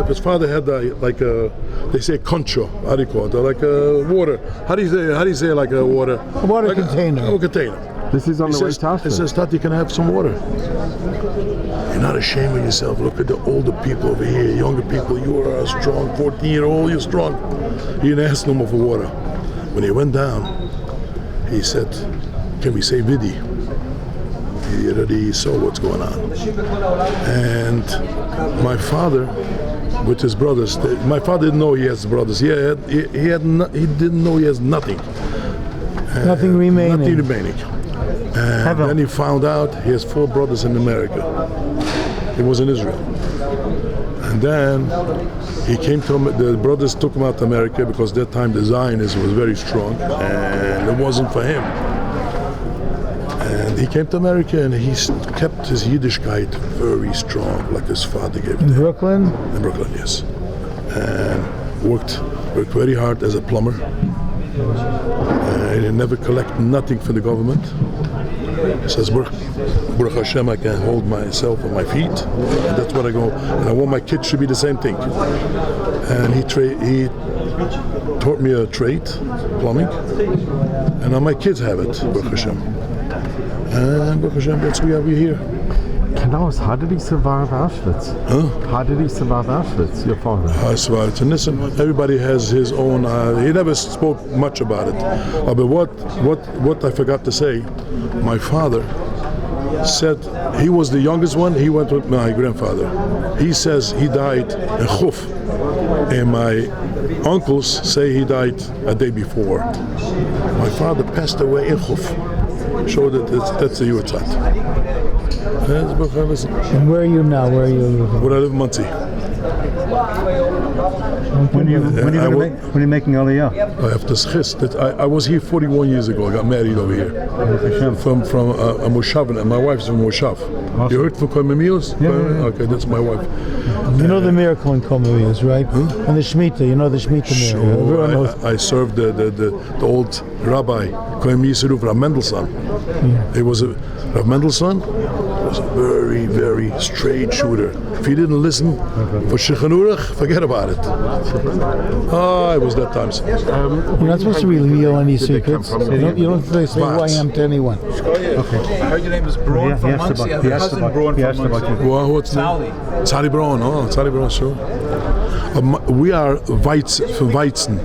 His father had they say concho, how do you call it? Like a water. How do you say like a water? A water container. A container. This is on the way to Auschwitz. He says, Tati, can I have some water? You're not ashamed of yourself. Look at the older people over here, younger people. You are strong, 14-year-old, you're strong. He didn't ask no more for water. When he went down, he said, can we say vidi? He already saw what's going on. And my father, with his brothers, my father didn't know he has brothers. He didn't know he has nothing. Nothing remaining. Nothing remaining. And then he found out he has 4 brothers in America. He was in Israel. And then he came to the brothers took him out to America because that time the Zionism was very strong and it wasn't for him. And he came to America and he kept his Yiddishkeit very strong, like his father gave him. In Brooklyn? In Brooklyn, yes. And worked very hard as a plumber. And he never collected nothing from the government. He says, Baruch Hashem, I can hold myself on my feet, and that's what I go. And I want my kids to be the same thing. And he taught me a trade, plumbing, and now my kids have it, Baruch Hashem. And Baruch Hashem, that's why we're here. Klaus, how did he survive Auschwitz? Huh? How did he survive Auschwitz, your father? I survived. And listen, everybody has his own, he never spoke much about it. But what I forgot to say, my father said he was the youngest one. He went with my grandfather. He says he died in Chuf, and my uncles say he died a day before. My father passed away in Chuf. Showed that that's the Yutzat. And where are you now? Where are you living? Where I live in Monsey. When are you making Aliyah? I have to schist. I was here 41 years ago. I got married over here from a Moshav, and my wife's from Moshav. Awesome. You heard from Koimemios? Yeah. Okay, that's my wife. You know the miracle in Koimemios, right? Huh? And the Shemitah, you know the Shemitah miracle. Sure. I served the old rabbi, Koimemios Rav Mendelssohn. It was Rav Mendelssohn was a very, very straight shooter. If he didn't listen for Shulchan Aruch, forget about it. It was that times. You're not supposed to reveal any secrets. You don't say who I am to anyone. Okay. I heard your name is Braun from Monsey. I have a cousin Braun from Monsey. Well, what's name? Tzali Braun. Oh, Tzali Braun, sure. We are from Weizen,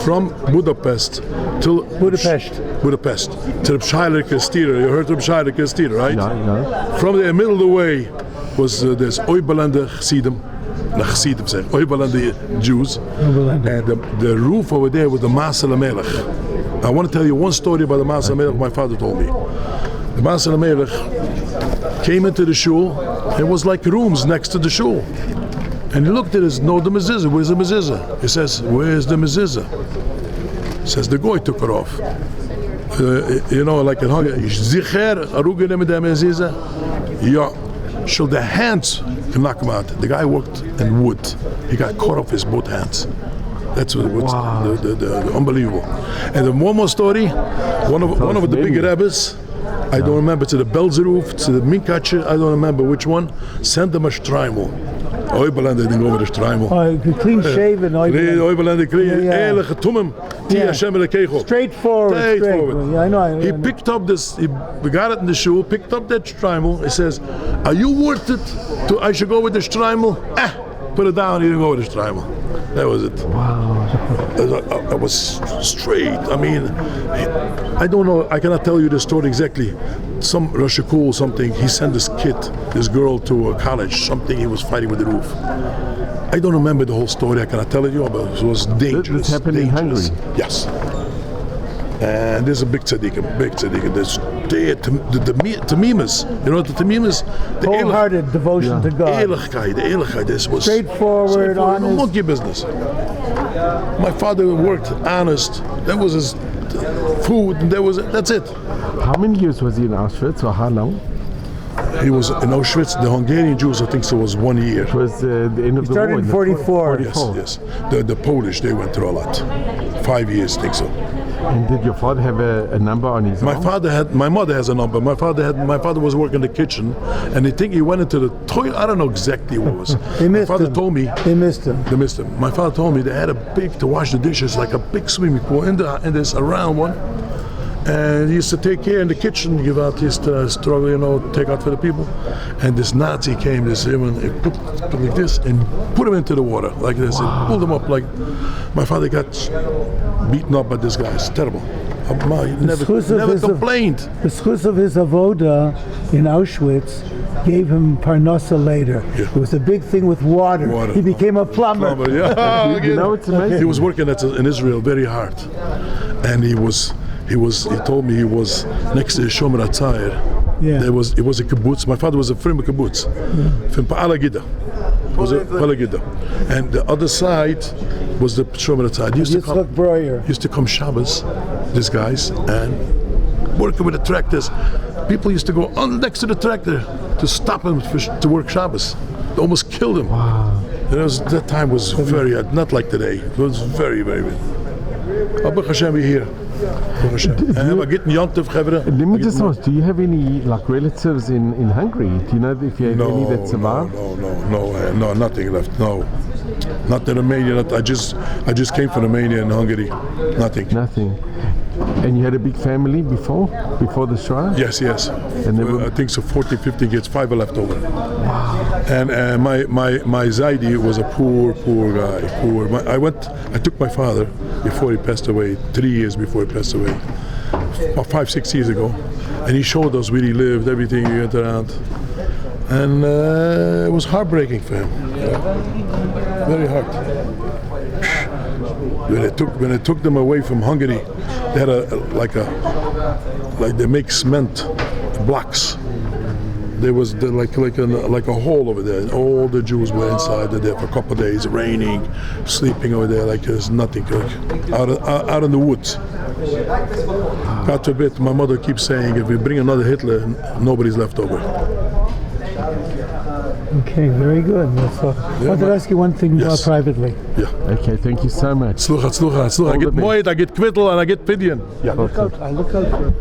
from Budapest till Budapest to the Psheilerke Stier. You heard of Psheilerke Stier, right? Yeah. From the middle of the way was there's Oibelande Chassidim. Oibelande Jews. And the roof over there was the Masel HaMelech. I want to tell you one story about the Masel HaMelech my father told me. The Masel HaMelech came into the shul. It was like rooms next to the shul. And he looked at us, no, the mezuzah, where's the mezuzah? He says, where's the mezuzah? He says, the goy took it off. Like in Hungary, Zicher, Aruge mit der mezuzah? Yeah, should the hands can knock him out. The guy worked in wood. He got caught off his both hands. That's what's the unbelievable. And then one more story, one of the big rabbis, I don't remember, to the Belzeruf, to the Minkacher, I don't remember which one, sent them a shtreimel. Oibelande didn't go with a shtreimel. Clean shaven. Oibelande clean. Ehrliche Tumim. Straightforward. Yeah, I know. He picked up this, we got it in the shul, picked up that shtreimel. He says, are you worth it I should go with the shtreimel? Put it down, he didn't go with the shtreimel. That was it. Wow. I was straight. I mean, I don't know, I cannot tell you the story exactly. Some Rosh Hashanah something, he sent this girl to a college, something, he was fighting with the roof. I don't remember the whole story, I cannot tell it you, but it was dangerous. This happened in Hungary? Yes. And there's a big tzaddikim. There's the tamimas. You know what the tamimas? The wholehearted devotion to God. The ehrlichkeit. This was straightforward, honest. Monkey business. My father worked honest. That was his food. That's it. How many years was he in Auschwitz, or how long? He was in Auschwitz. The Hungarian Jews, I think, so was 1 year. It was the end of the war. Started in 44. Yes. The Polish, they went through a lot. 5 years, I think so. And did your father have a number on his arm? My mother has a number. My father was working in the kitchen, and I think he went into the toilet. I don't know exactly what it was. They missed my father him. told me They missed him. they missed him. My father told me they had to wash the dishes, like a big swimming pool in this around one. And he used to take care in the kitchen, give out his struggle, take out for the people. And this Nazi came, this human, he put like this and put him into the water like this. Wow. And pulled him up like. My father got beaten up by this guy. It's terrible. He never complained. The schus of his avoda in Auschwitz gave him parnassa later. Yeah. It was a big thing with water. He became a plumber. Yeah. It's amazing. He was working in Israel very hard, and he told me he was next to Shomer HaTzair. Yeah. It was a kibbutz. My father was a from a kibbutz, from Pa'ala Gida. And the other side was the Shomer HaTzair. He used to come Shabbos, these guys, and working with the tractors. People used to go on next to the tractor to stop him to work Shabbos. They almost killed him. Wow. That time was very, not like today. It was very, very good. Baruch Hashem, we're here. Let me just ask, do you have any relatives in Hungary? Do you know if you have any that survived? No, nothing left. No, not in Romania. I just came from Romania and Hungary. Nothing. And you had a big family before the Shoah? Yes. And I think so. 40, 50 kids. 5 are left over. Wow. And my Zaidi was a poor guy. I took my father before he passed away. 3 years before he passed away, about 5-6 years ago, and he showed us where he lived, everything he went around, and it was heartbreaking for him. Very hard. When I took them away from Hungary, they had they make cement blocks. There was like a hole over there. All the Jews were inside there for a couple of days, raining, sleeping over there like there's nothing, out in the woods. God forbid, my mother keeps saying, if we bring another Hitler, nobody's left over. Okay, very good. I wanted to ask you one thing privately. Yeah. Okay, thank you so much. Slucha. I get moed, I get kvittel, and I get pidyon. I look out for